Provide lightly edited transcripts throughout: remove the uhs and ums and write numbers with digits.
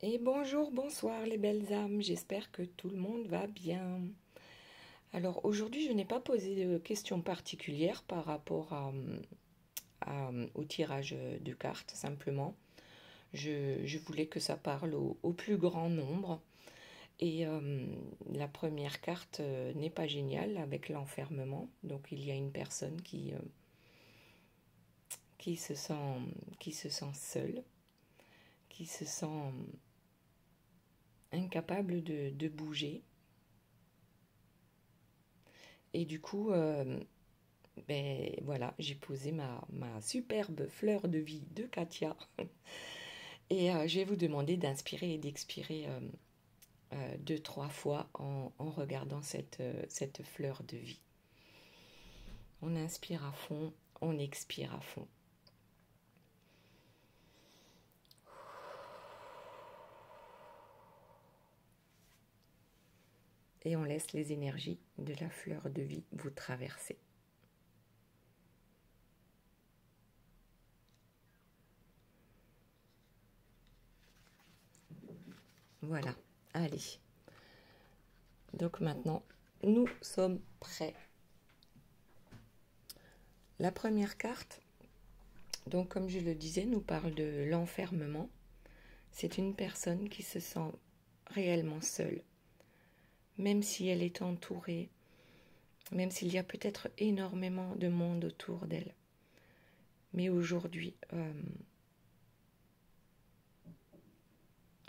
Et bonjour, bonsoir les belles âmes, j'espère que tout le monde va bien. Alors aujourd'hui, je n'ai pas posé de questions particulières par rapport au tirage de cartes, simplement. Je voulais que ça parle au plus grand nombre. Et la première carte n'est pas géniale avec l'enfermement. Donc il y a une personne qui se sent, qui se sent seule, qui se sent incapable de bouger. Et du coup, ben voilà, j'ai posé ma superbe fleur de vie de Katia. Et je vais vous demander d'inspirer et d'expirer deux, trois fois en regardant cette fleur de vie. On inspire à fond, on expire à fond. Et on laisse les énergies de la fleur de vie vous traverser. Voilà, allez. Donc maintenant, nous sommes prêts. La première carte, donc comme je le disais, nous parle de l'enfermement. C'est une personne qui se sent réellement seule, même si elle est entourée, même s'il y a peut-être énormément de monde autour d'elle. Mais aujourd'hui,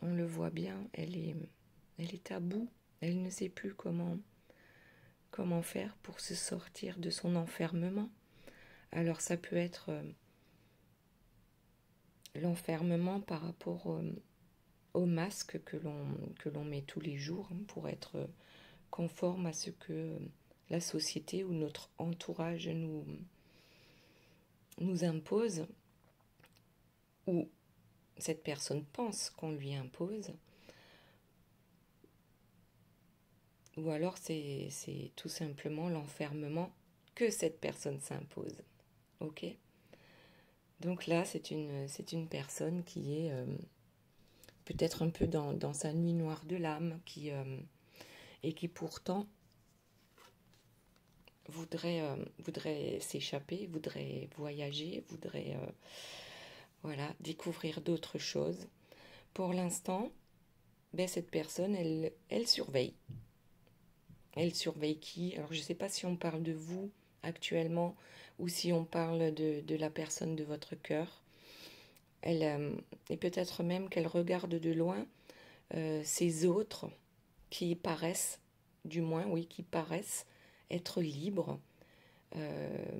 on le voit bien, elle est à bout, elle ne sait plus comment faire pour se sortir de son enfermement. Alors ça peut être l'enfermement par rapport au masque que l'on met tous les jours pour être conforme à ce que la société ou notre entourage nous impose, ou cette personne pense qu'on lui impose, ou alors c'est tout simplement l'enfermement que cette personne s'impose. Ok. Donc là, c'est une personne qui est peut-être un peu dans sa nuit noire de l'âme, et qui pourtant voudrait s'échapper, voudrait voyager, voudrait voilà, découvrir d'autres choses. Pour l'instant, ben, cette personne, elle surveille. Elle surveille qui? Alors je ne sais pas si on parle de vous actuellement ou si on parle de la personne de votre cœur. Elle, et peut-être même qu'elle regarde de loin ces autres qui paraissent, du moins, oui, qui paraissent être libres, euh,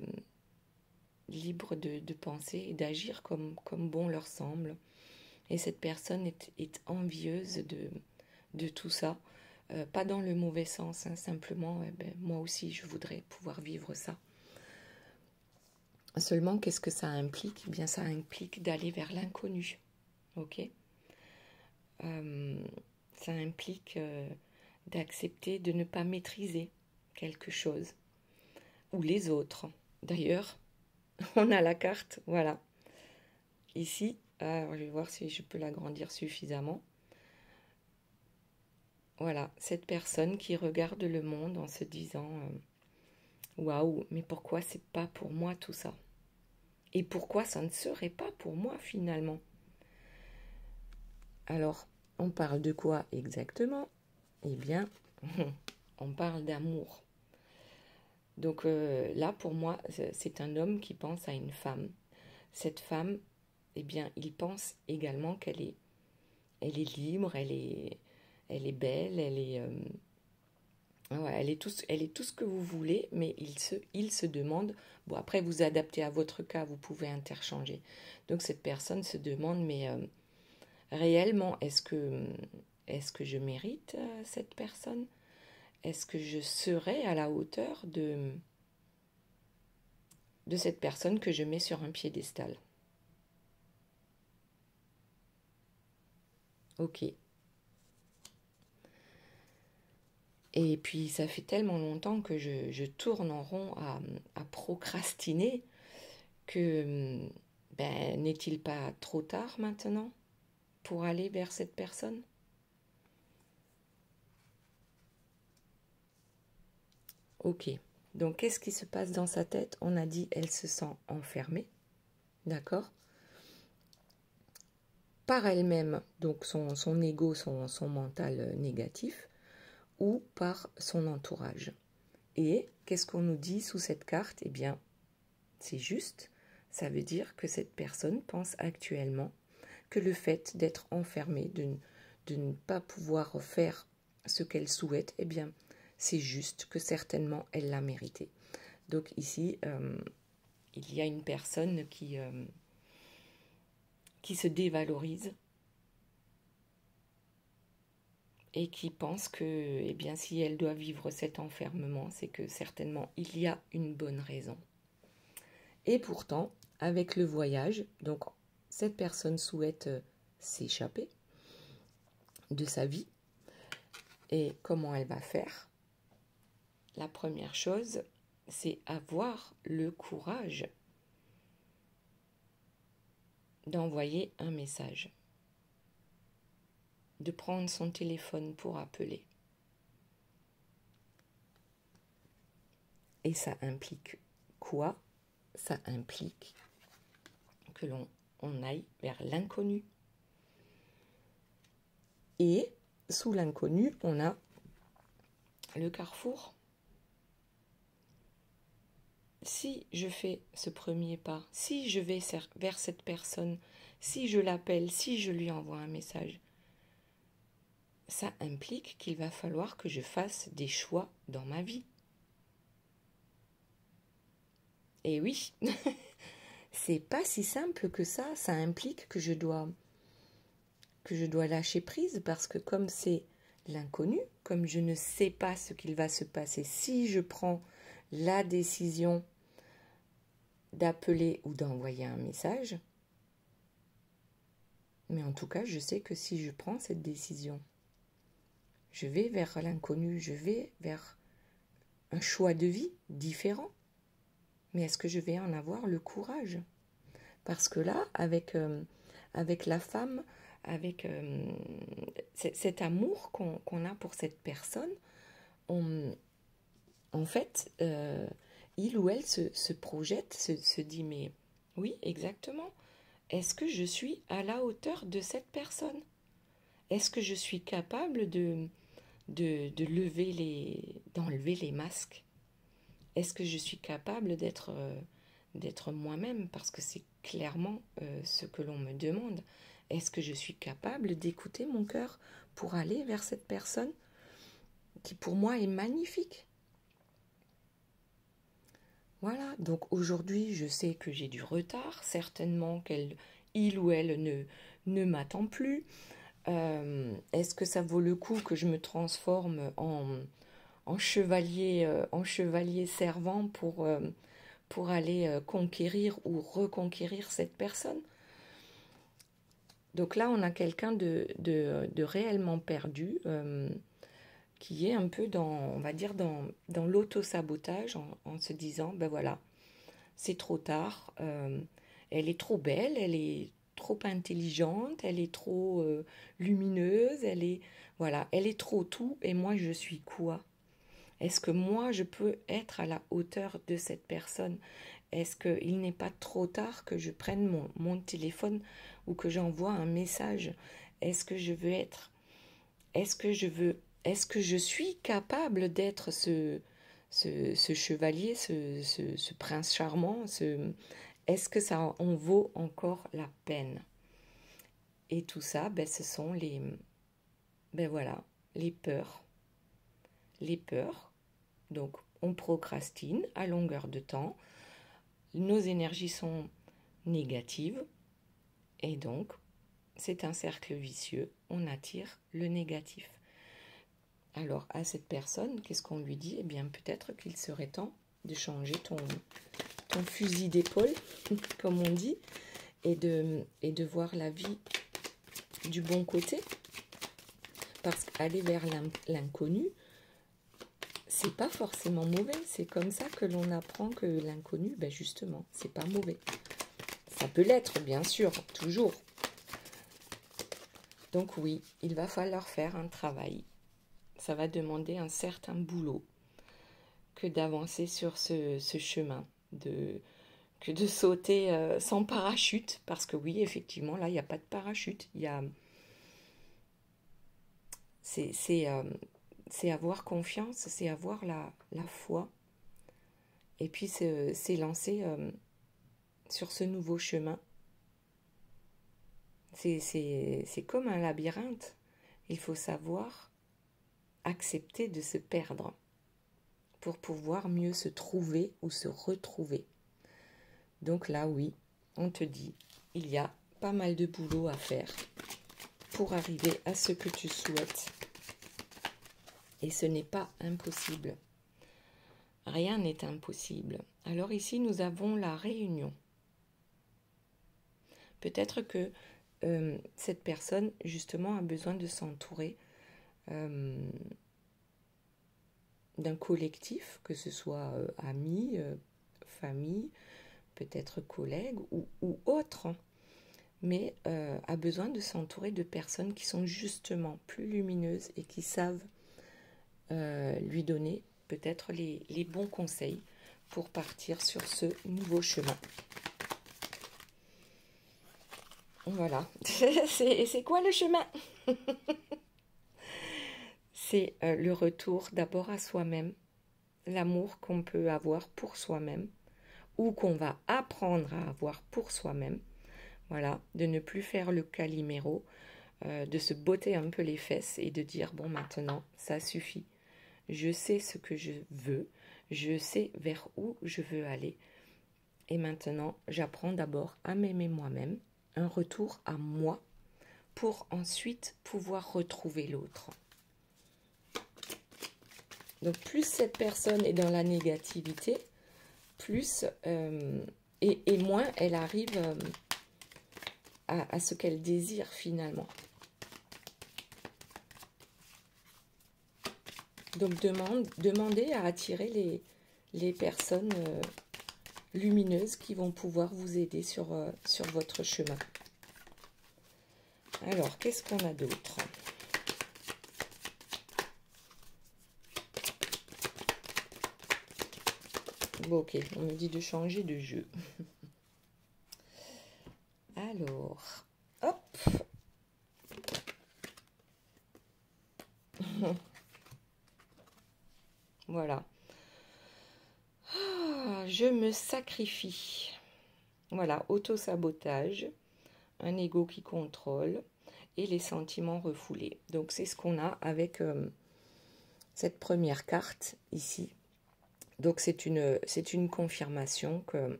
libres de penser et d'agir comme bon leur semble. Et cette personne est envieuse de tout ça. Pas dans le mauvais sens, hein, simplement, ben, moi aussi, je voudrais pouvoir vivre ça. Seulement, qu'est-ce que ça implique? Eh bien, ça implique d'aller vers l'inconnu. Ok. Ça implique d'accepter de ne pas maîtriser quelque chose ou les autres. D'ailleurs, on a la carte, voilà. Ici, alors je vais voir si je peux l'agrandir suffisamment. Voilà, cette personne qui regarde le monde en se disant waouh, mais pourquoi c'est pas pour moi tout ça? Et pourquoi ça ne serait pas pour moi finalement? Alors, on parle de quoi exactement? Eh bien, on parle d'amour. Donc là, pour moi, c'est un homme qui pense à une femme. Cette femme, eh bien, il pense également elle est libre, elle est belle, ouais, elle est tout ce que vous voulez, mais il se demande, bon après vous adaptez à votre cas, vous pouvez interchanger. Donc cette personne se demande, mais réellement, est-ce que je mérite cette personne? Est-ce que je serai à la hauteur de cette personne que je mets sur un piédestal? Ok. Et puis ça fait tellement longtemps que je tourne en rond à procrastiner que ben, n'est-il pas trop tard maintenant? pour aller vers cette personne? Ok, donc qu'est-ce qui se passe dans sa tête? On a dit elle se sent enfermée, d'accord? Par elle-même, donc son ego, son mental négatif, ou par son entourage. Et qu'est-ce qu'on nous dit sous cette carte? Eh bien, c'est juste, ça veut dire que cette personne pense actuellement que le fait d'être enfermée, de ne pas pouvoir faire ce qu'elle souhaite, eh bien, c'est juste que certainement elle l'a mérité. Donc ici, il y a une personne qui se dévalorise et qui pense que, eh bien, si elle doit vivre cet enfermement, c'est que certainement il y a une bonne raison. Et pourtant, avec le voyage, donc cette personne souhaite s'échapper de sa vie. Et comment elle va faire? La première chose, c'est avoir le courage d'envoyer un message, de prendre son téléphone pour appeler. Et ça implique quoi? Ça implique que l'on aille vers l'inconnu. Et sous l'inconnu, on a le carrefour. Si je fais ce premier pas, si je vais vers cette personne, si je l'appelle, si je lui envoie un message, ça implique qu'il va falloir que je fasse des choix dans ma vie. Et oui, c'est pas si simple que ça. Ça implique que je dois lâcher prise parce que comme c'est l'inconnu, comme je ne sais pas ce qu'il va se passer si je prends la décision d'appeler ou d'envoyer un message, mais en tout cas, je sais que si je prends cette décision, je vais vers l'inconnu, je vais vers un choix de vie différent. Mais est-ce que je vais en avoir le courage? Parce que là, avec la femme, avec cet amour qu'on a pour cette personne, en fait, il ou elle se projette, se dit, mais oui, exactement. Est-ce que je suis à la hauteur de cette personne? Est-ce que je suis capable d'enlever les masques? Est-ce que je suis capable d'être moi-même? Parce que c'est clairement ce que l'on me demande. Est-ce que je suis capable d'écouter mon cœur pour aller vers cette personne qui pour moi est magnifique? Voilà, donc aujourd'hui je sais que j'ai du retard, certainement qu'il ou elle ne m'attend plus. Est-ce que ça vaut le coup que je me transforme en chevalier servant pour aller conquérir ou reconquérir cette personne? Donc là, on a quelqu'un de réellement perdu, qui est un peu on va dire, dans l'auto-sabotage, en se disant, ben voilà, c'est trop tard, elle est trop belle, elle est trop intelligente, elle est trop lumineuse, elle est trop tout, et moi je suis quoi? Est-ce que moi je peux être à la hauteur de cette personne? Est-ce qu'il n'est pas trop tard que je prenne mon téléphone ou que j'envoie un message? Est-ce que je veux être? Est-ce que je suis capable d'être ce chevalier, ce prince charmant? Est-ce que ça en vaut encore la peine? Et tout ça, ce sont les peurs. Les peurs. Donc, on procrastine à longueur de temps. Nos énergies sont négatives. Et donc, c'est un cercle vicieux. On attire le négatif. Alors, à cette personne, qu'est-ce qu'on lui dit? Eh bien, peut-être qu'il serait temps de changer ton fusil d'épaule, comme on dit, et de voir la vie du bon côté. Parce qu'aller vers l'inconnu, c'est pas forcément mauvais. C'est comme ça que l'on apprend que l'inconnu, justement, c'est pas mauvais. Ça peut l'être, bien sûr, toujours. Donc oui, il va falloir faire un travail. Ça va demander un certain boulot que d'avancer sur ce chemin, que de sauter sans parachute, parce que oui, effectivement, là, il n'y a pas de parachute. C'est avoir confiance, c'est avoir la foi, et puis s'élancer sur ce nouveau chemin. C'est comme un labyrinthe. Il faut savoir accepter de se perdre pour pouvoir mieux se trouver ou se retrouver. Donc là, oui, on te dit, il y a pas mal de boulot à faire pour arriver à ce que tu souhaites. Et ce n'est pas impossible. Rien n'est impossible. Alors ici, nous avons la réunion. Peut-être que cette personne, justement, a besoin de s'entourer d'un collectif, que ce soit amis, famille, peut-être collègues ou autres, mais a besoin de s'entourer de personnes qui sont justement plus lumineuses et qui savent lui donner peut-être les bons conseils pour partir sur ce nouveau chemin. Voilà. C'est quoi le chemin? C'est le retour d'abord à soi-même, l'amour qu'on peut avoir pour soi-même, ou qu'on va apprendre à avoir pour soi-même. Voilà, de ne plus faire le caliméro, de se botter un peu les fesses et de dire, bon, maintenant, ça suffit. Je sais ce que je veux, je sais vers où je veux aller. Et maintenant, j'apprends d'abord à m'aimer moi-même, un retour à moi, pour ensuite pouvoir retrouver l'autre. Donc plus cette personne est dans la négativité, plus et moins elle arrive à ce qu'elle désire finalement. Donc demandez à attirer les personnes lumineuses qui vont pouvoir vous aider sur votre chemin. Alors, qu'est-ce qu'on a d'autre ? Bon, ok, on me dit de changer de jeu. Alors, hop. Voilà. Ah, je me sacrifie. Voilà, auto-sabotage, un ego qui contrôle et les sentiments refoulés. Donc, c'est ce qu'on a avec cette première carte ici. Donc, c'est une confirmation que,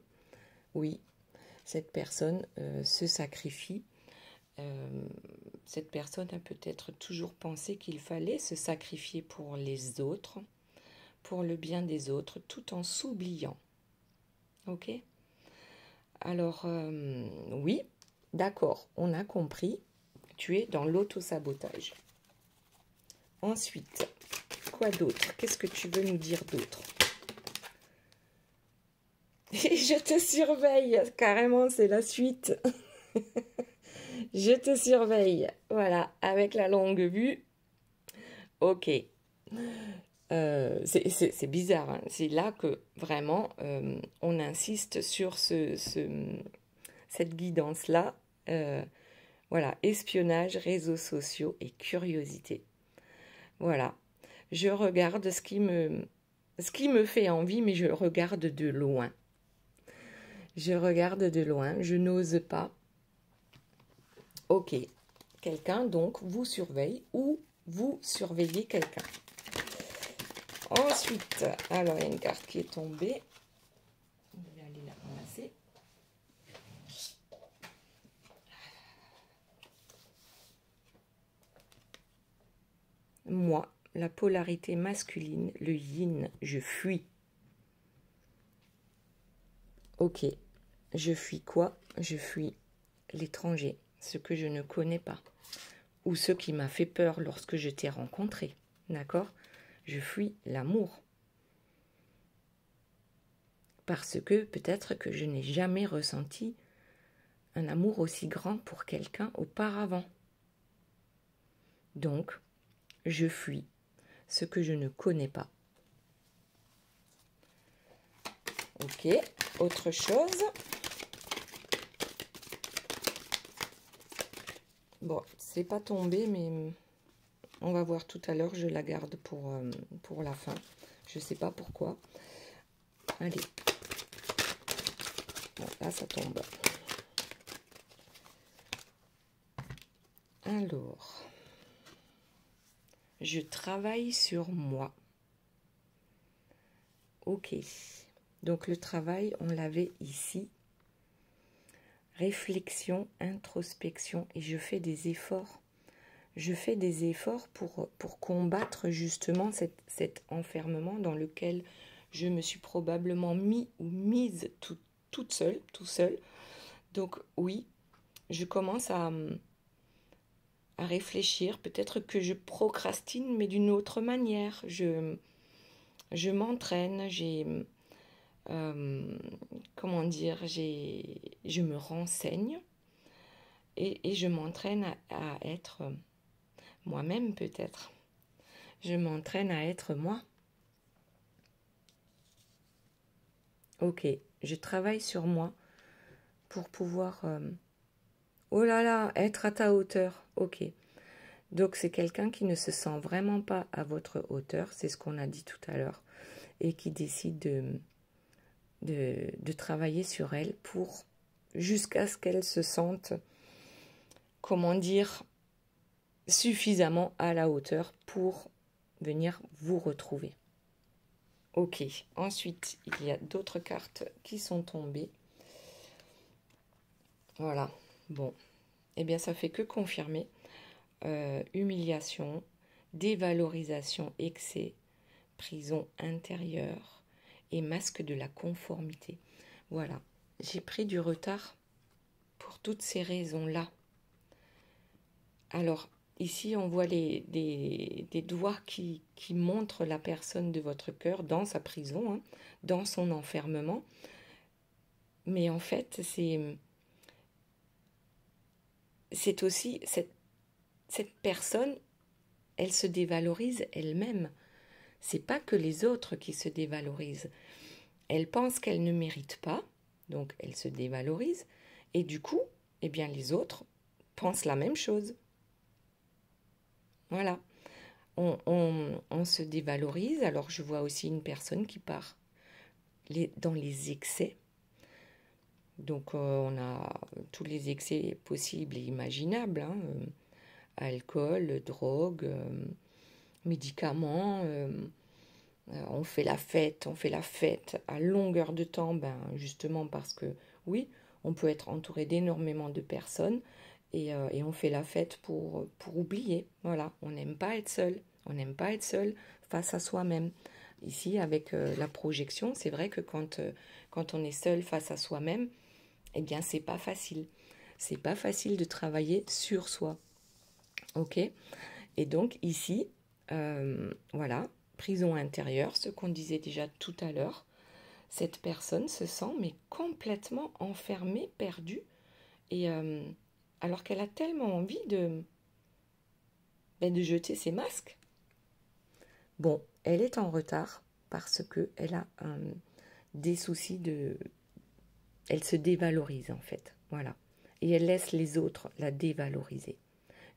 oui, cette personne se sacrifie. Cette personne a peut-être toujours pensé qu'il fallait se sacrifier pour les autres, pour le bien des autres, tout en s'oubliant. Ok ? Alors, oui, d'accord, on a compris. Tu es dans l'auto-sabotage. Ensuite, quoi d'autre? Qu'est-ce que tu veux nous dire d'autre? Je te surveille, carrément, c'est la suite. Je te surveille, voilà, avec la longue vue. Ok. C'est bizarre, hein. C'est là que vraiment on insiste sur cette guidance-là. Voilà, espionnage, réseaux sociaux et curiosité. Voilà, je regarde ce qui me fait envie, mais je regarde de loin. Je regarde de loin, je n'ose pas. Ok, quelqu'un donc vous surveille ou vous surveillez quelqu'un. Ensuite, alors il y a une carte qui est tombée. Je vais aller la ramasser. Moi, la polarité masculine, le yin, je fuis. Ok, je fuis quoi? Je fuis l'étranger, ce que je ne connais pas, ou ce qui m'a fait peur lorsque je t'ai rencontré, d'accord? Je fuis l'amour. Parce que peut-être que je n'ai jamais ressenti un amour aussi grand pour quelqu'un auparavant. Donc, je fuis ce que je ne connais pas. Ok, autre chose. Bon, c'est pas tombé, mais on va voir tout à l'heure. Je la garde pour la fin. Je sais pas pourquoi. Allez. Bon, là, ça tombe. Alors, je travaille sur moi. Ok. Donc, le travail, on l'avait ici. Réflexion, introspection, et je fais des efforts. Je fais des efforts pour combattre justement cet enfermement dans lequel je me suis probablement mis ou mise toute seule, tout seul. Donc oui, je commence à réfléchir. Peut-être que je procrastine, mais d'une autre manière. Je m'entraîne, comment dire, je me renseigne et je m'entraîne à être moi-même peut-être. Je m'entraîne à être moi. Ok, je travaille sur moi pour pouvoir, oh là là, être à ta hauteur. Ok, donc c'est quelqu'un qui ne se sent vraiment pas à votre hauteur, c'est ce qu'on a dit tout à l'heure, et qui décide de travailler sur elle pour jusqu'à ce qu'elle se sente, comment dire, suffisamment à la hauteur pour venir vous retrouver. Ok, ensuite il y a d'autres cartes qui sont tombées. Voilà, bon, eh bien ça fait que confirmer. Humiliation, dévalorisation, excès, prison intérieure et masque de la conformité. Voilà, j'ai pris du retard pour toutes ces raisons-là. Alors, ici, on voit des doigts qui montrent la personne de votre cœur dans sa prison, hein, dans son enfermement. Mais en fait, c'est aussi cette personne, elle se dévalorise elle-même. C'est pas que les autres qui se dévalorisent. Elle pense qu'elle ne mérite pas, donc elle se dévalorise. Et du coup, eh bien, les autres pensent la même chose. Voilà. On se dévalorise. Alors, je vois aussi une personne qui part dans les excès. Donc, on a tous les excès possibles et imaginables. Hein, alcool, drogue, médicaments. On fait la fête à longueur de temps, justement parce que, oui, on peut être entouré d'énormément de personnes et on fait la fête pour oublier. Voilà, on n'aime pas être seul. On n'aime pas être seul face à soi-même. Ici, avec la projection, c'est vrai que quand on est seul face à soi-même, eh bien, c'est pas facile. C'est pas facile de travailler sur soi. Ok? Et donc, ici, voilà, prison intérieure, ce qu'on disait déjà tout à l'heure. Cette personne se sent mais complètement enfermée, perdue, et alors qu'elle a tellement envie de jeter ses masques. Bon, elle est en retard parce qu'elle a des soucis de... Elle se dévalorise en fait, voilà. Et elle laisse les autres la dévaloriser.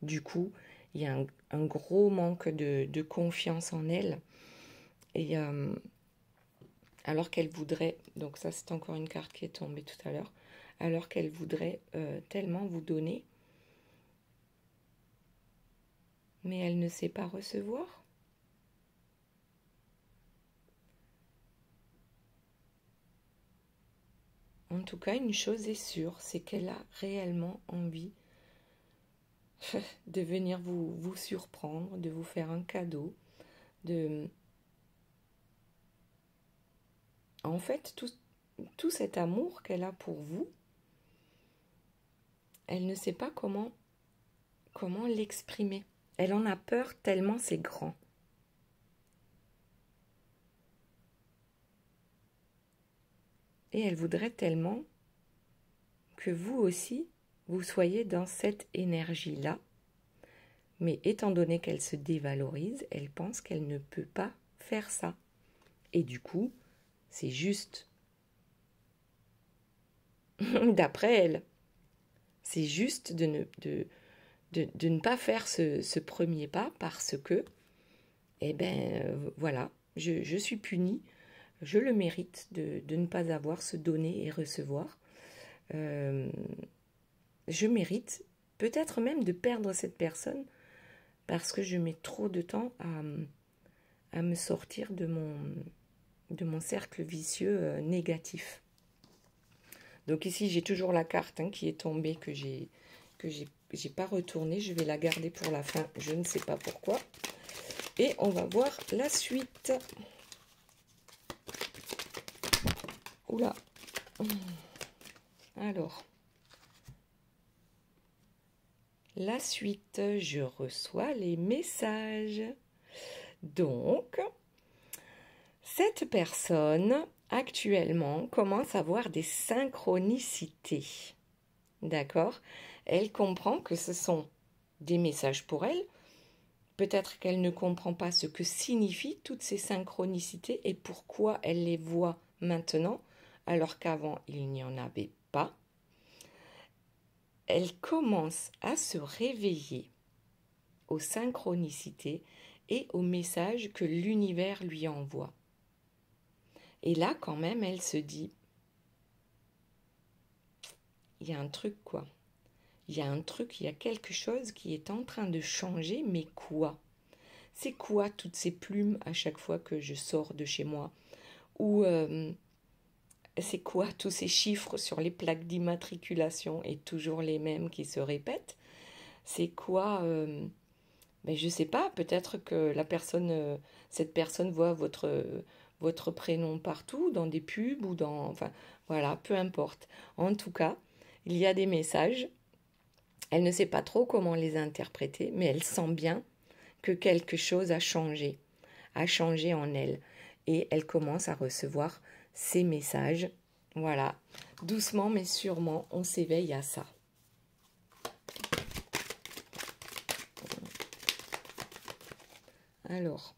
Du coup, il y a un gros manque de confiance en elle. Et alors qu'elle voudrait, donc ça c'est encore une carte qui est tombée tout à l'heure, alors qu'elle voudrait tellement vous donner, mais elle ne sait pas recevoir. En tout cas, une chose est sûre, c'est qu'elle a réellement envie de venir vous surprendre, de vous faire un cadeau, En fait, tout cet amour qu'elle a pour vous, elle ne sait pas comment l'exprimer. Elle en a peur tellement c'est grand. Et elle voudrait tellement que vous aussi, vous soyez dans cette énergie-là, Mais étant donné qu'elle se dévalorise, elle pense qu'elle ne peut pas faire ça. Et du coup, c'est juste, d'après elle, c'est juste de ne pas faire ce premier pas parce que, eh ben voilà, je suis punie, je le mérite de ne pas avoir ce donner et recevoir. Je mérite peut-être même de perdre cette personne parce que je mets trop de temps à me sortir de mon cercle vicieux négatif. Donc ici, j'ai toujours la carte qui est tombée, que j'ai pas retournée. Je vais la garder pour la fin, je ne sais pas pourquoi. Et on va voir la suite. Oula. Alors, la suite, je reçois les messages. Donc, cette personne, actuellement, commence à avoir des synchronicités. D'accord? Elle comprend que ce sont des messages pour elle. Peut-être qu'elle ne comprend pas ce que signifient toutes ces synchronicités et pourquoi elle les voit maintenant, alors qu'avant, il n'y en avait pas. Elle commence à se réveiller aux synchronicités et aux messages que l'univers lui envoie. Et là, quand même, elle se dit, il y a un truc, quoi. Il y a un truc, il y a quelque chose qui est en train de changer, mais quoi? C'est quoi toutes ces plumes à chaque fois que je sors de chez moi? Ou c'est quoi tous ces chiffres sur les plaques d'immatriculation et toujours les mêmes qui se répètent? C'est quoi ben je sais pas, peut-être que cette personne voit votre prénom partout, dans des pubs ou dans... Enfin, voilà, peu importe. En tout cas, il y a des messages. Elle ne sait pas trop comment les interpréter, mais elle sent bien que quelque chose a changé en elle. Et elle commence à recevoir ces messages. Voilà, doucement mais sûrement, on s'éveille à ça. Alors,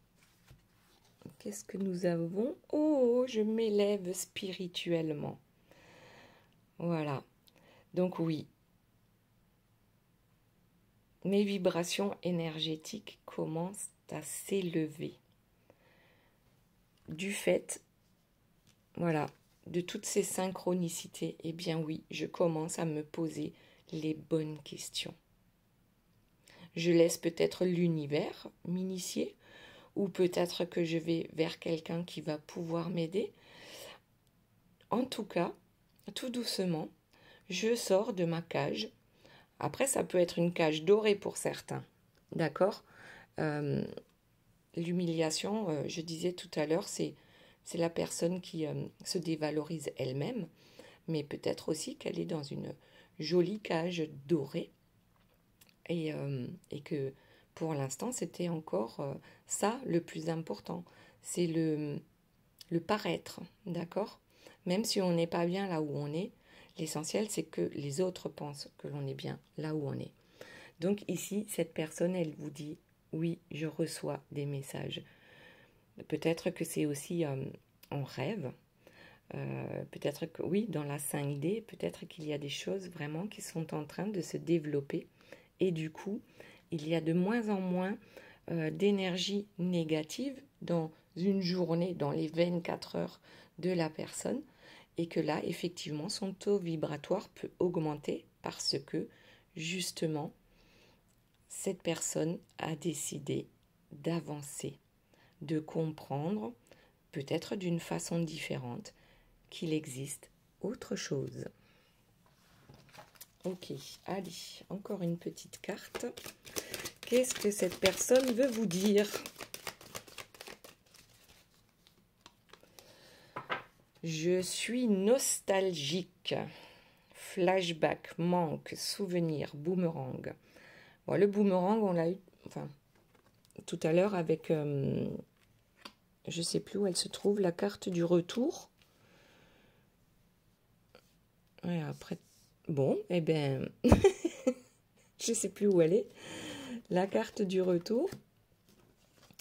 qu'est-ce que nous avons? Oh, je m'élève spirituellement. Voilà. Donc oui, mes vibrations énergétiques commencent à s'élever. Du fait, voilà, de toutes ces synchronicités, eh bien oui, je commence à me poser les bonnes questions. Je laisse peut-être l'univers m'initier, ou peut-être que je vais vers quelqu'un qui va pouvoir m'aider. En tout cas, tout doucement, je sors de ma cage. Après, ça peut être une cage dorée pour certains, d'accord? L'humiliation, je disais tout à l'heure, c'est la personne qui se dévalorise elle-même, mais peut-être aussi qu'elle est dans une jolie cage dorée et que pour l'instant, c'était encore ça le plus important. C'est le paraître, d'accord? Même si on n'est pas bien là où on est, l'essentiel, c'est que les autres pensent que l'on est bien là où on est. Donc ici, cette personne, elle vous dit, oui, je reçois des messages. Peut-être que c'est aussi en rêve. Peut-être que, oui, dans la 5D, peut-être qu'il y a des choses vraiment qui sont en train de se développer. Et du coup, il y a de moins en moins d'énergie négative dans une journée, dans les 24 heures de la personne, et que là, effectivement, son taux vibratoire peut augmenter parce que, justement, cette personne a décidé d'avancer, de comprendre, peut-être d'une façon différente, qu'il existe autre chose. Ok, allez, encore une petite carte. Qu'est-ce que cette personne veut vous dire? Je suis nostalgique. Flashback, manque, souvenir, boomerang. Bon, le boomerang, on l'a eu tout à l'heure avec... je ne sais plus où elle se trouve, la carte du retour. Et après... Bon, eh bien... je ne sais plus où elle est. La carte du retour,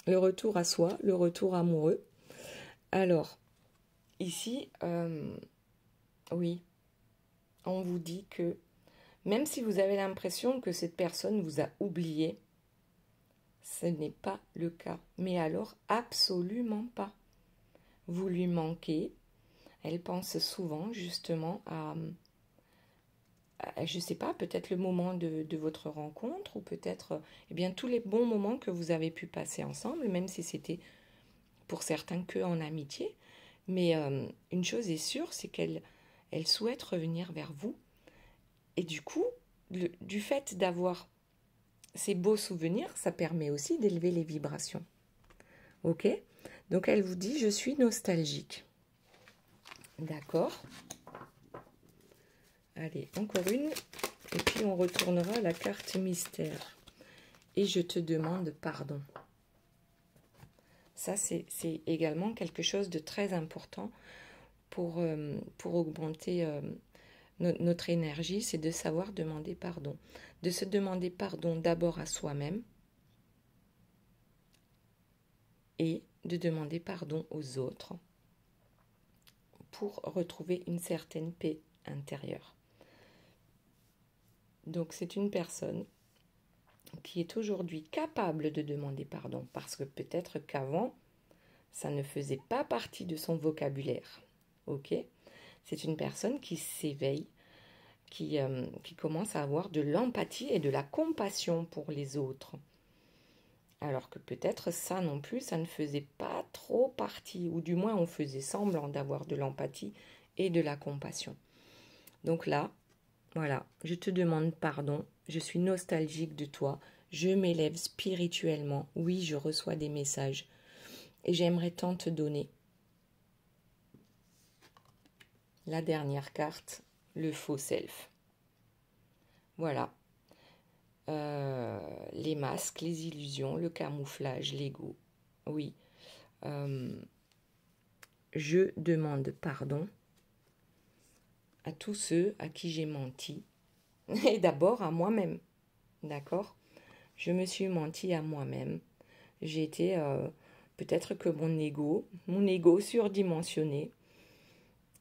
le retour à soi, le retour amoureux. Alors, ici, oui, on vous dit que même si vous avez l'impression que cette personne vous a oublié, ce n'est pas le cas. Mais alors, absolument pas. Vous lui manquez. Elle pense souvent justement à je ne sais pas, peut-être le moment de votre rencontre ou peut-être eh bien, tous les bons moments que vous avez pu passer ensemble, même si c'était pour certains que en amitié. Mais une chose est sûre, c'est qu'elle souhaite revenir vers vous. Et du coup, du fait d'avoir ces beaux souvenirs, ça permet aussi d'élever les vibrations. Ok? Donc elle vous dit, je suis nostalgique. D'accord? Allez, encore une. Et puis on retournera à la carte mystère. Et je te demande pardon. Ça, c'est également quelque chose de très important pour augmenter notre énergie, c'est de savoir demander pardon. De se demander pardon d'abord à soi-même et de demander pardon aux autres pour retrouver une certaine paix intérieure. Donc c'est une personne qui est aujourd'hui capable de demander pardon parce que peut-être qu'avant, ça ne faisait pas partie de son vocabulaire. Ok ? C'est une personne qui s'éveille, qui commence à avoir de l'empathie et de la compassion pour les autres. Alors que peut-être ça non plus, ça ne faisait pas trop partie, ou du moins on faisait semblant d'avoir de l'empathie et de la compassion. Donc là, voilà, je te demande pardon, je suis nostalgique de toi, je m'élève spirituellement, oui, je reçois des messages et j'aimerais tant te donner. La dernière carte, le faux self. Voilà. Les masques, les illusions, le camouflage, l'ego. Oui. Je demande pardon à tous ceux à qui j'ai menti. Et d'abord à moi-même. D'accord ? Je me suis menti à moi-même. J'ai été... peut-être que mon ego surdimensionné,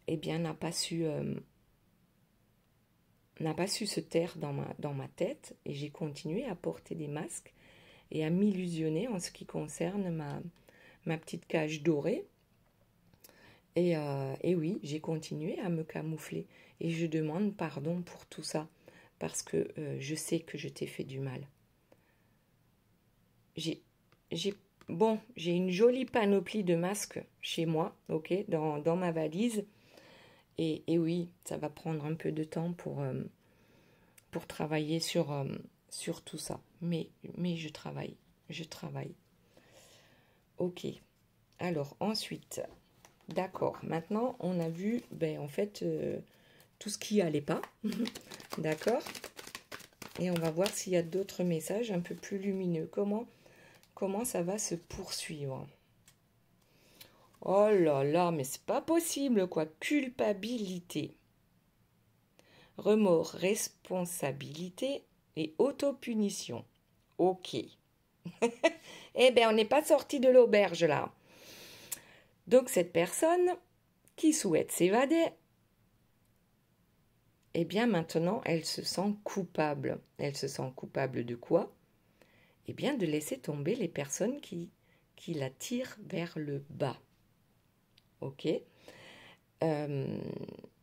eh bien, n'a pas su se taire dans ma tête et j'ai continué à porter des masques et à m'illusionner en ce qui concerne ma petite cage dorée. Et oui, j'ai continué à me camoufler et je demande pardon pour tout ça parce que je sais que je t'ai fait du mal. J'ai une jolie panoplie de masques chez moi, ok, dans ma valise. Et oui, ça va prendre un peu de temps pour travailler sur tout ça. Mais je travaille. Ok. Alors, ensuite, d'accord. Maintenant, on a vu, en fait, tout ce qui allait pas. D'accord. Et on va voir s'il y a d'autres messages un peu plus lumineux. Comment ça va se poursuivre? Oh là là, mais c'est pas possible, quoi. Culpabilité, remords, responsabilité et autopunition. Ok. Eh bien, on n'est pas sorti de l'auberge, là. Donc, cette personne qui souhaite s'évader, eh bien, maintenant, elle se sent coupable. Elle se sent coupable de quoi? Eh bien, de laisser tomber les personnes qui la tirent vers le bas. Ok.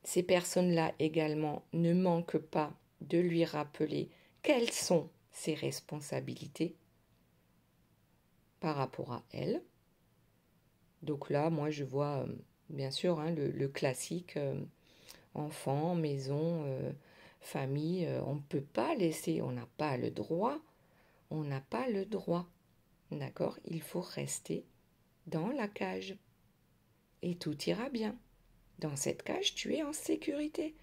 Ces personnes-là également ne manquent pas de lui rappeler quelles sont ses responsabilités par rapport à elle. Donc là, moi, je vois, bien sûr, hein, le classique enfant, maison, famille. On ne peut pas laisser, on n'a pas le droit. D'accord? Il faut rester dans la cage. Et tout ira bien. Dans cette cage, tu es en sécurité.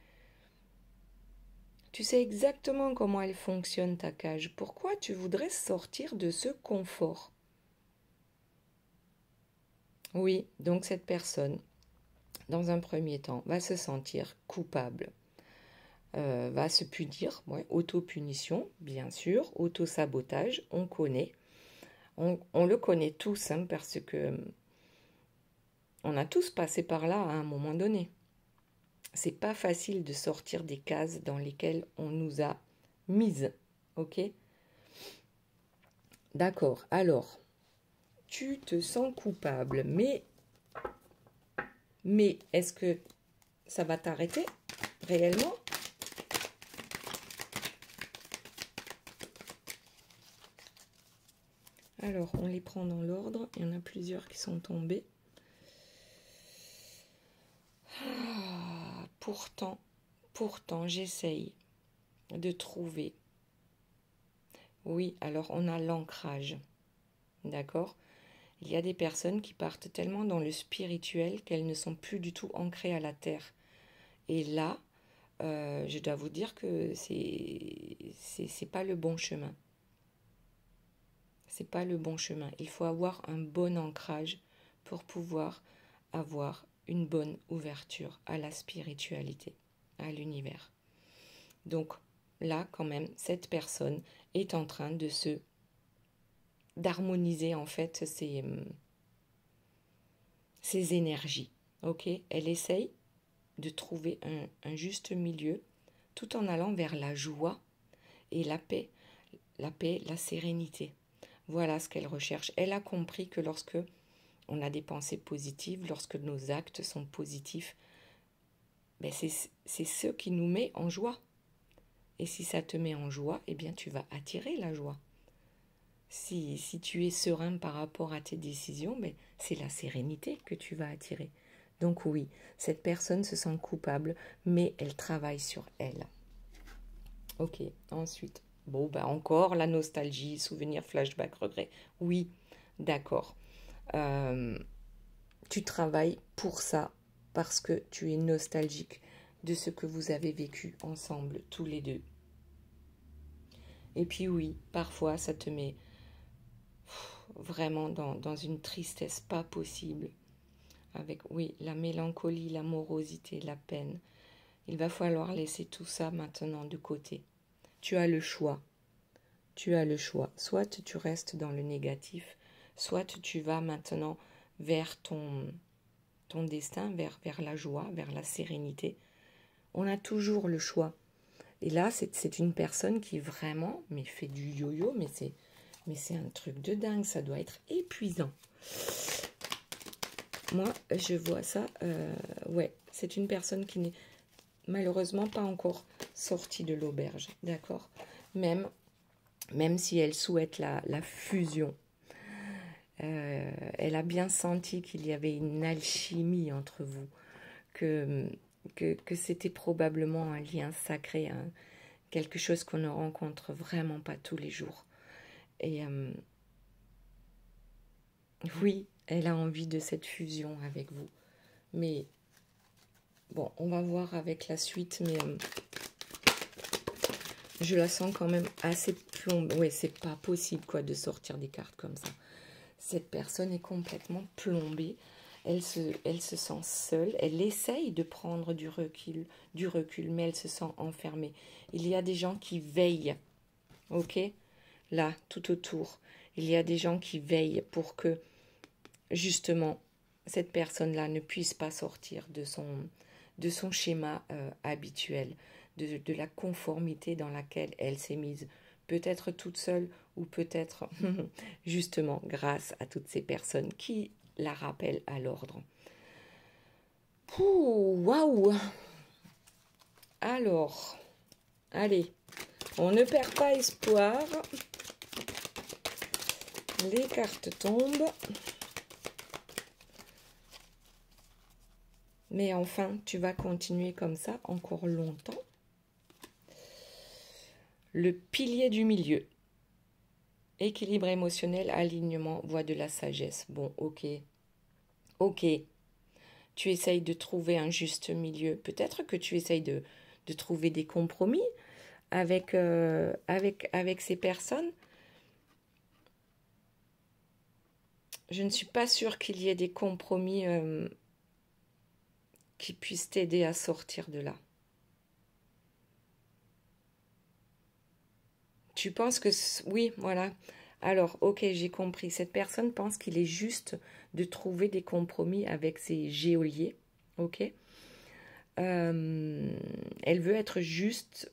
Tu sais exactement comment elle fonctionne, ta cage. Pourquoi tu voudrais sortir de ce confort? Oui, donc cette personne, dans un premier temps, va se sentir coupable. va se punir, ouais, auto-punition, bien sûr, auto-sabotage, on connaît. On le connaît tous, hein, parce que on a tous passé par là à un moment donné. C'est pas facile de sortir des cases dans lesquelles on nous a mises, ok? D'accord, alors, tu te sens coupable, mais est-ce que ça va t'arrêter réellement? Alors, on les prend dans l'ordre. Il y en a plusieurs qui sont tombés. Ah, pourtant, j'essaye de trouver. Oui, alors on a l'ancrage. D'accord? Il y a des personnes qui partent tellement dans le spirituel qu'elles ne sont plus du tout ancrées à la terre. Et là, je dois vous dire que c'est pas le bon chemin. C'est pas le bon chemin. Il faut avoir un bon ancrage pour pouvoir avoir une bonne ouverture à la spiritualité, à l'univers. Donc là, quand même, cette personne est en train d'harmoniser en fait ses énergies. Ok, elle essaye de trouver un juste milieu tout en allant vers la joie et la paix, la sérénité. Voilà ce qu'elle recherche. Elle a compris que lorsque on a des pensées positives, lorsque nos actes sont positifs, ben c'est ce qui nous met en joie. Et si ça te met en joie, eh bien tu vas attirer la joie. Si tu es serein par rapport à tes décisions, ben, c'est la sérénité que tu vas attirer. Donc oui, cette personne se sent coupable, mais elle travaille sur elle. Ok, ensuite, bon, ben encore la nostalgie, souvenir, flashback, regret. Oui, d'accord. Tu travailles pour ça parce que tu es nostalgique de ce que vous avez vécu ensemble, tous les deux. Et puis oui, parfois ça te met vraiment dans une tristesse pas possible. Avec, oui, la mélancolie, la morosité, la peine. Il va falloir laisser tout ça maintenant de côté. Tu as le choix. Tu as le choix. Soit tu restes dans le négatif, soit tu vas maintenant vers ton destin, vers la joie, vers la sérénité. On a toujours le choix. Et là, c'est une personne qui vraiment fait du yo-yo, mais c'est un truc de dingue, ça doit être épuisant. Moi, je vois ça, ouais, c'est une personne qui n'est malheureusement pas encore sortie de l'auberge, d'accord? Même si elle souhaite la fusion, elle a bien senti qu'il y avait une alchimie entre vous, que c'était probablement un lien sacré, hein, quelque chose qu'on ne rencontre vraiment pas tous les jours. Et oui, elle a envie de cette fusion avec vous. Mais bon, on va voir avec la suite, mais je la sens quand même assez plombée. Ouais, c'est pas possible quoi de sortir des cartes comme ça. Cette personne est complètement plombée. Elle se sent seule. Elle essaye de prendre du recul, mais elle se sent enfermée. Il y a des gens qui veillent, ok? Là, tout autour, il y a des gens qui veillent pour que, justement, cette personne-là ne puisse pas sortir de son schéma habituel, de la conformité dans laquelle elle s'est mise. Peut-être toute seule ou peut-être justement grâce à toutes ces personnes qui la rappellent à l'ordre. Waouh! Alors, allez, on ne perd pas espoir. Les cartes tombent. Mais enfin, tu vas continuer comme ça encore longtemps. Le pilier du milieu. Équilibre émotionnel, alignement, voie de la sagesse. Bon, ok. Ok. Tu essayes de trouver un juste milieu. Peut-être que tu essayes de trouver des compromis avec ces personnes. Je ne suis pas sûre qu'il y ait des compromis qui puissent t'aider à sortir de là. Tu penses que... Oui, voilà. Alors, ok, j'ai compris. Cette personne pense qu'il est juste de trouver des compromis avec ses geôliers. Ok. Elle veut être juste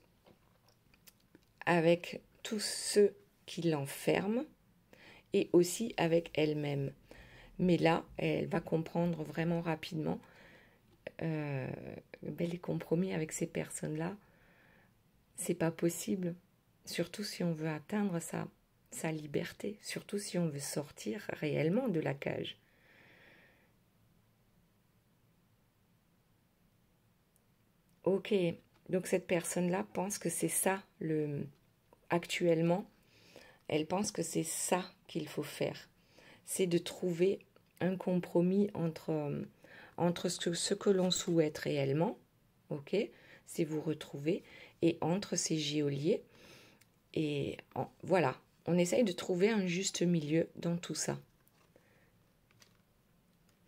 avec tous ceux qui l'enferment et aussi avec elle-même. Mais là, elle va comprendre vraiment rapidement les compromis avec ces personnes-là, c'est pas possible. Surtout si on veut atteindre sa liberté, surtout si on veut sortir réellement de la cage. Ok, donc cette personne-là pense que c'est ça, actuellement, elle pense que c'est ça qu'il faut faire. C'est de trouver un compromis entre ce que l'on souhaite réellement, ok, c'est vous retrouver, et entre ces geôliers. Et voilà, on essaye de trouver un juste milieu dans tout ça.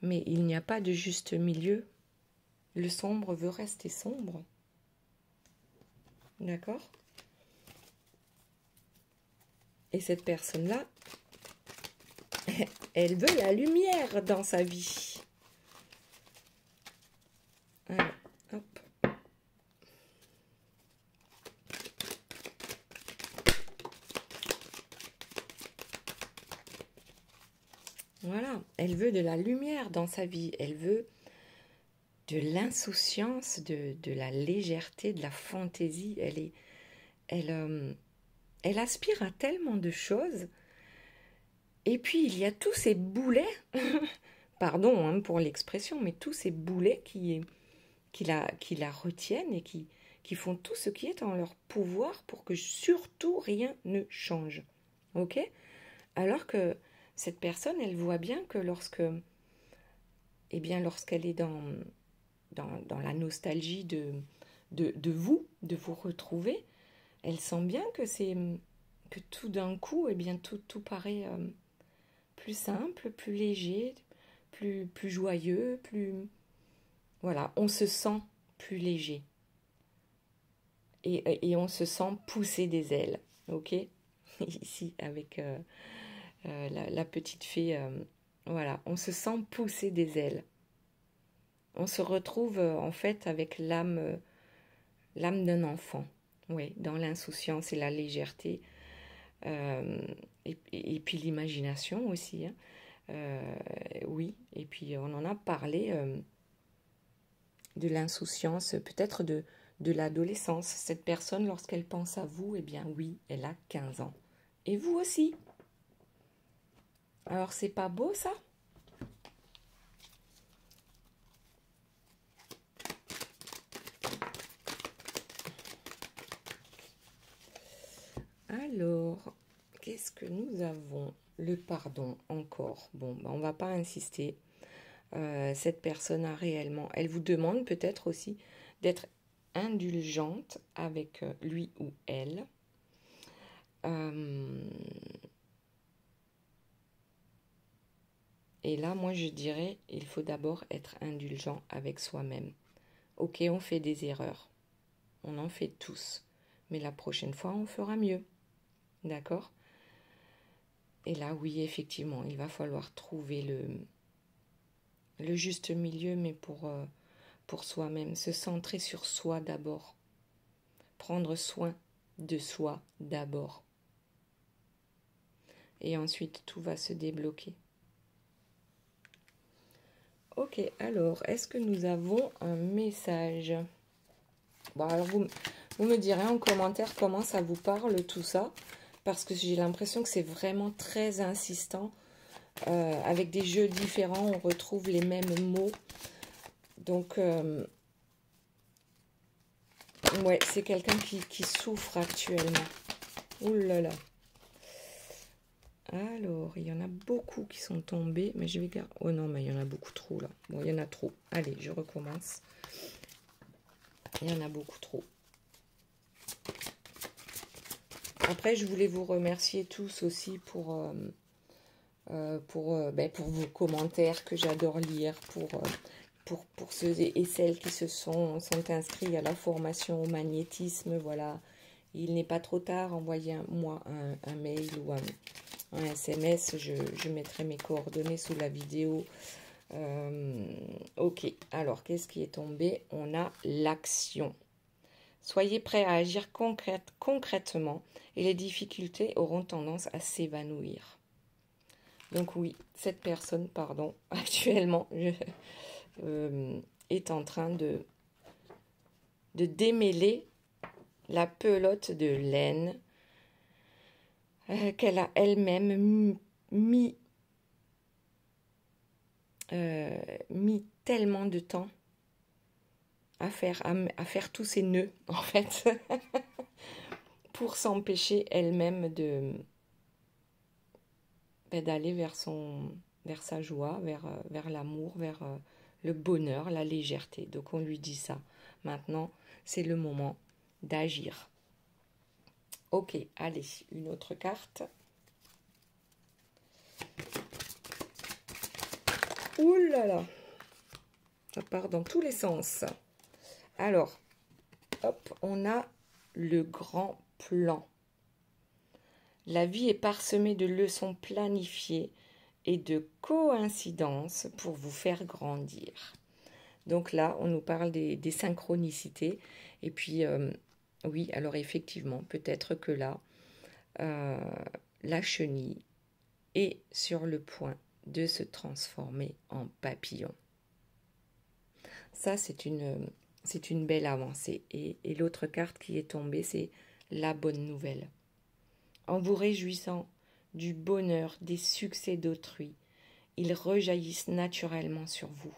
Mais il n'y a pas de juste milieu. Le sombre veut rester sombre. D'accord? Et cette personne-là, elle veut la lumière dans sa vie. Alors, hop. Voilà, elle veut de la lumière dans sa vie. Elle veut de l'insouciance, de la légèreté, de la fantaisie. Elle aspire à tellement de choses. Et puis, il y a tous ces boulets, pardon hein, pour l'expression, mais tous ces boulets qui la retiennent et qui font tout ce qui est en leur pouvoir pour que surtout rien ne change. Ok? Alors que cette personne, elle voit bien que lorsqu'elle est dans la nostalgie de vous retrouver, elle sent bien que tout d'un coup, tout paraît plus simple, plus léger, plus joyeux, voilà, on se sent plus léger. Et on se sent pousser des ailes, ok? Ici, avec la petite fée, voilà, on se sent pousser des ailes. On se retrouve en fait avec l'âme d'un enfant, oui, dans l'insouciance et la légèreté, et puis l'imagination aussi, hein. Oui, et puis on en a parlé de l'insouciance, peut-être de l'adolescence. Cette personne, lorsqu'elle pense à vous, eh bien oui, elle a 15 ans. Et vous aussi. Alors, c'est pas beau, ça? Alors, qu'est-ce que nous avons? Le pardon, encore. Bon, on va pas insister. Cette personne a réellement... Elle vous demande peut-être aussi d'être indulgente avec lui ou elle. Et là, moi, je dirais, il faut d'abord être indulgent avec soi-même. Ok, on fait des erreurs. On en fait tous. Mais la prochaine fois, on fera mieux. D'accord? Et là, oui, effectivement, il va falloir trouver le juste milieu, mais pour soi-même. Se centrer sur soi d'abord. Prendre soin de soi d'abord. Et ensuite, tout va se débloquer. Ok, alors, est-ce que nous avons un message? Bon, alors vous me direz en commentaire comment ça vous parle tout ça, parce que j'ai l'impression que c'est vraiment très insistant. Avec des jeux différents, on retrouve les mêmes mots. Donc, ouais, c'est quelqu'un qui souffre actuellement. Ouh là là. Alors, il y en a beaucoup qui sont tombés, mais je vais garder... Oh non, mais il y en a beaucoup trop, là. Bon, il y en a trop. Allez, je recommence. Il y en a beaucoup trop. Après, je voulais vous remercier tous aussi pour vos commentaires que j'adore lire, pour ceux et celles qui sont inscrits à la formation au magnétisme, voilà, Il n'est pas trop tard, envoyez-moi un mail ou un SMS, je mettrai mes coordonnées sous la vidéo. Ok, alors qu'est-ce qui est tombé? On a l'action. Soyez prêts à agir concrètement et les difficultés auront tendance à s'évanouir. Donc oui, cette personne, pardon, actuellement est en train de démêler la pelote de laine qu'elle a elle-même mis tellement de temps à faire tous ces nœuds, en fait, pour s'empêcher elle-même d'aller vers sa joie, vers l'amour, vers le bonheur, la légèreté. Donc on lui dit ça. Maintenant, c'est le moment d'agir. Ok, allez, une autre carte. Ouh là là, ça part dans tous les sens. Alors, hop, on a le grand plan. La vie est parsemée de leçons planifiées et de coïncidences pour vous faire grandir. Donc là, on nous parle des synchronicités. Et puis, oui, alors effectivement, peut-être que là, la chenille est sur le point de se transformer en papillon. Ça, c'est une belle avancée. Et l'autre carte qui est tombée, c'est la bonne nouvelle. En vous réjouissant du bonheur, des succès d'autrui, ils rejaillissent naturellement sur vous.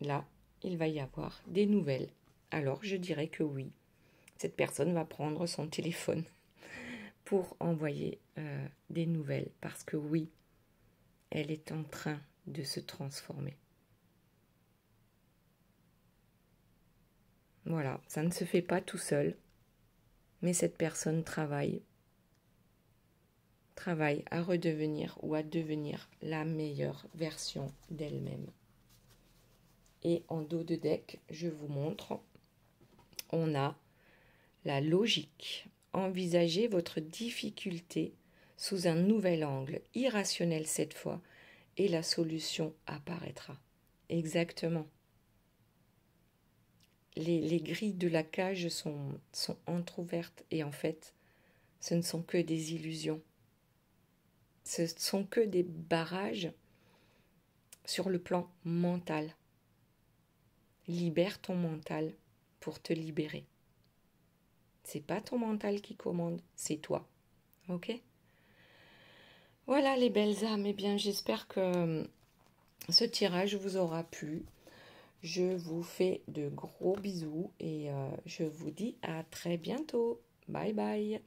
Là, il va y avoir des nouvelles. Alors, je dirais que oui. Cette personne va prendre son téléphone pour envoyer des nouvelles. Parce que oui, elle est en train de se transformer. Voilà, ça ne se fait pas tout seul. Mais cette personne travaille à redevenir ou à devenir la meilleure version d'elle-même. Et en dos de deck, je vous montre, on a la logique. Envisagez votre difficulté sous un nouvel angle, irrationnel cette fois, et la solution apparaîtra. Exactement. Les grilles de la cage sont entrouvertes et en fait, ce ne sont que des illusions. Ce sont que des barrages sur le plan mental. Libère ton mental pour te libérer. C'est pas ton mental qui commande, c'est toi. Ok? Voilà les belles âmes. Eh bien, j'espère que ce tirage vous aura plu. Je vous fais de gros bisous et je vous dis à très bientôt. Bye bye.